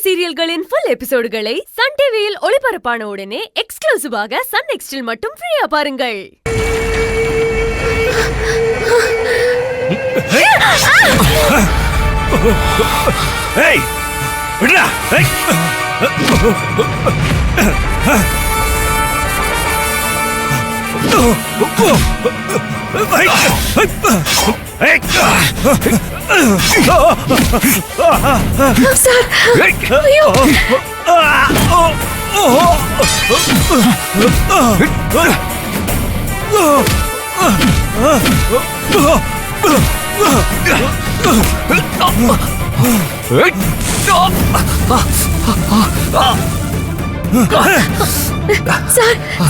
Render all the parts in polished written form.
சீரியல்களின் full எபிசோடுகளை Sun டிவியில் ஒளிபரப்பான உடனே எக்ஸ்க்ளூசிவாக சன் NXT மட்டும் ஃப்ரீயா பாருங்கள். ஏய் விடுடா. ஏய்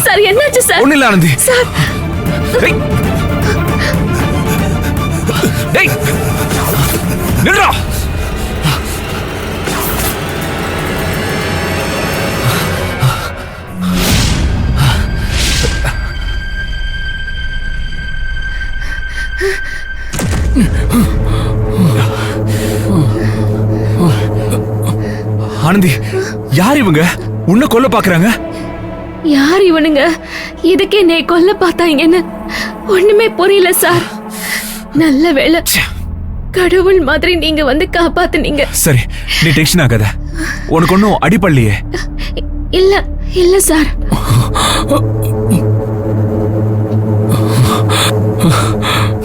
சார் என்னாச்சு சார்? ஒண்ணு இல்ல ஆனந்தி. சார் டேய் நில்றா. ஆனந்தி, யார் இவங்க? உன்னை கொல்ல பாக்குறாங்க. யார் இவனுங்க? இதுக்கே நீ கொல்ல பார்த்தாங்கன்னு ஒண்ணுமே புரியல சார். நல்ல வேளை கடவுள் மாதிரி நீங்க வந்து காப்பாத்துனீங்க. சரி, நீ டென்ஷன் ஆகாத. உனக்கு ஒன்னும் அடிப்படலையே? இல்ல இல்ல சார்.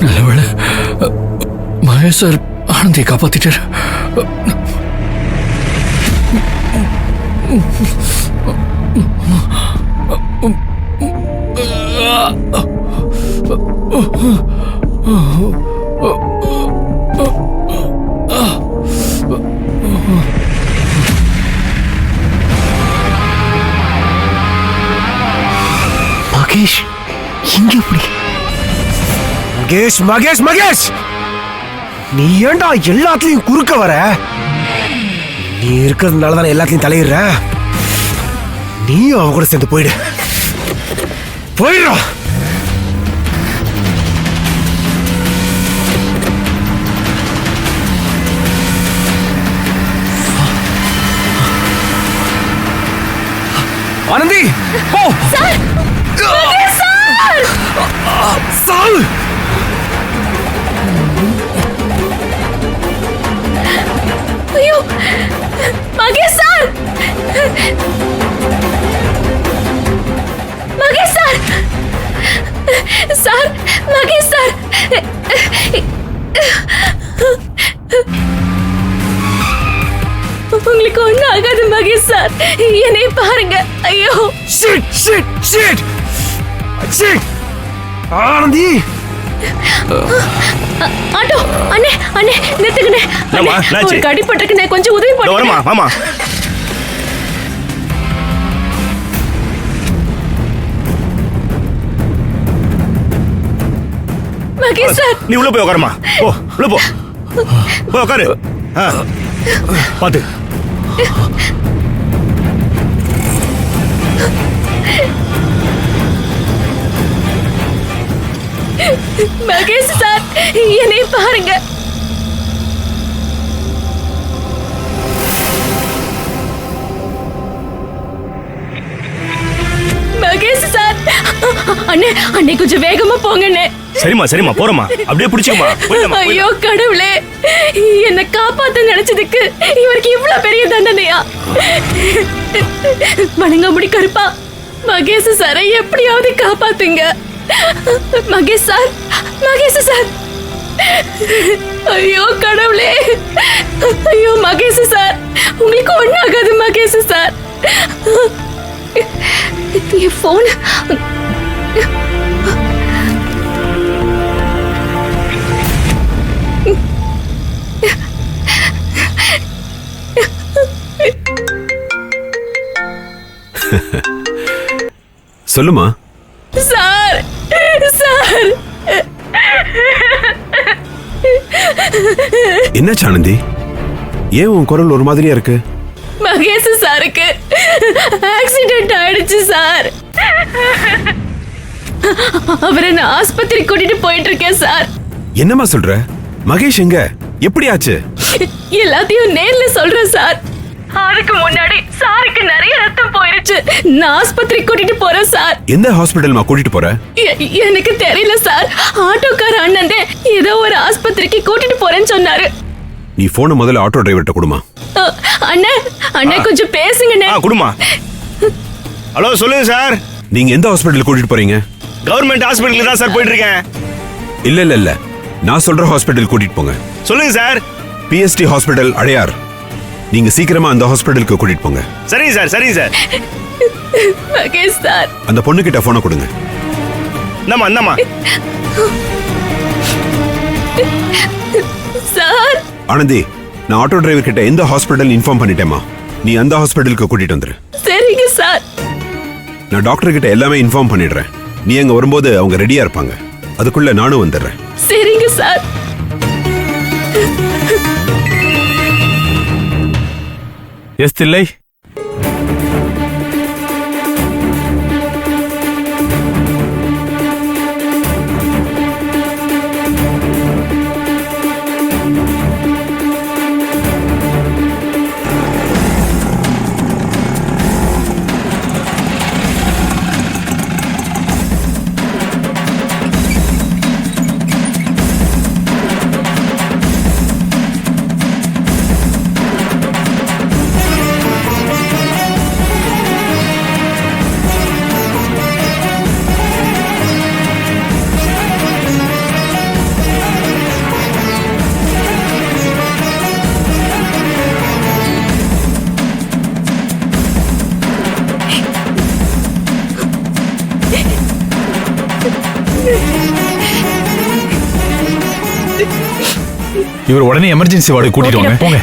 நல்ல வேளை மகேஷ் சார் ஆனந்தியை காப்பாத்திட்டார். மகேஷ் இங்க எப்படி? மகேஷ் மகேஷ் மகேஷ், நீ ஏண்டா எல்லாத்துலயும் குறுக்க வர? நீ இருக்கிறதுனால தானே எல்லாத்தையும் தலையிடுற. நீயும் அவ கூட சேர்ந்து போயிடு. போயிடுறா. ஆனந்தி போ. சார் சால். ஐயோ Mahesh sir, Mahesh sir, sir Mahesh sir. உங்களுக்கு ஒண்ணு ஆகாது மகேஷ் சார். என்னை பாருங்க. ஐயோ shit shit shit shit. Anandhi, auto அண்ணே அண்ணே நிறுத்துங்கண்ணே. ஒரு கடிப்பட்டிருக்குண்ணே, கொஞ்சம் உதவி பண்ணுங்க. ஆமா மகேஷ் சார், நீ உள்ள போய் உட்காருமா. போ உள்ள போ. போய் உட்காரு. பாத்து. மகேஷ் சார், என்னை பாருங்க. மகேஷ் சார், அண்ணே அண்ணே கொஞ்சம் வேகமா போங்கண்ணே. சரிம்மா போறமா. அப்படியே பிடிச்சுக்கமா. ஐயோ கடவுளே, என்ன காப்பாத்த நினைச்சதுக்கு இவருக்கு இவ்வளவு பெரிய தண்டனையா? வணங்க முடி கருப்பா, மகேஷ் சாரை எப்படியாவது காப்பாத்துங்க. Mahesh sir, Mahesh sir. ஐயோ கடவுளே, ஐயோ மகேஷ் சார், உங்களுக்கு ஒன்னும் ஆகாது மகேஷ் சார். என் போன். சொல்லுமா. Sir sir. என்ன ஆனந்தி, ஏன் உன் குரல் ஒரு மாதிரியா இருக்கு? மகேஷ் சாருக்கு ஆக்சிடென்ட் ஆயிடுச்சு சார். அவரை நான் ஆஸ்பத்திரி கூட்டிட்டு போயிட்டு இருக்கேன் சார். என்னமா சொல்ற? மகேஷ் எங்க? எப்படி ஆச்சு? எல்லாத்தையும் நேர்ல சொல்றேன் சார். அதுக்கு முன்னாடி சாருக்கு நிறைய ரத்தம் போயிருச்சு. நான் ஆஸ்பத்திரி கூட்டிட்டு போறேன் சார். எந்த ஹாஸ்பிட்டல்மா கூட்டிட்டு போற? எனக்கு தெரியல சார். ஆட்டோக்கார அண்ணன் ஏதோ ஒரு ஆஸ்பத்திரிக்கு கூட்டிட்டு போறேன்னு சொன்னாரு. நீ போன முதல்ல ஆட்டோ டிரைவர்ட்ட கொடுமா. அண்ணே கொஞ்சம் பேசுங்கண்ணே. குடுமா. ஹலோ சொல்லுங்க சார். நீங்க எந்த ஹாஸ்பிட்டல் கூட்டிட்டு போறீங்க? கவர்மெண்ட் ஹாஸ்பிட்டலுக்கு தான் சார் போயிட்டு இருக்கேன். இல்ல நான் சொல்ற ஹாஸ்பிட்டல் கூட்டிட்டு போங்க. சொல்லுங்க சார். BST hospital Adyar. நீங்க சீக்கிரமா அந்த ஹாஸ்பிட்டலுக்கு கூட்டிட்டு போங்க. சரிங்க சார் சரிங்க சார். மகேஷ் சார். அந்த பொண்ணு கிட்ட போனை கொடுங்க. இந்தம்மா. சார். ஆனந்தி, நான் ஆட்டோ டிரைவர் கிட்ட எந்த ஹாஸ்பிட்டல் இன்ஃபார்ம் பண்ணிட்டேமா. நீ அந்த ஹாஸ்பிட்டலுக்கு கூட்டிட்டு வந்துரு. சரிங்க சார். நான் டாக்டர் கிட்ட எல்லாமே இன்ஃபார்ம் பண்ணிடுறேன். நீ அங்க வரும்போது அவங்க ரெடியா இருப்பாங்க. அதுக்குள்ள நானும் வந்துடுறேன். சரிங்க சார். எஸ் தில்லை. இவர் உடனே எமர்ஜென்சி வார்டு கூட்டிட்டு வாங்க. போங்க.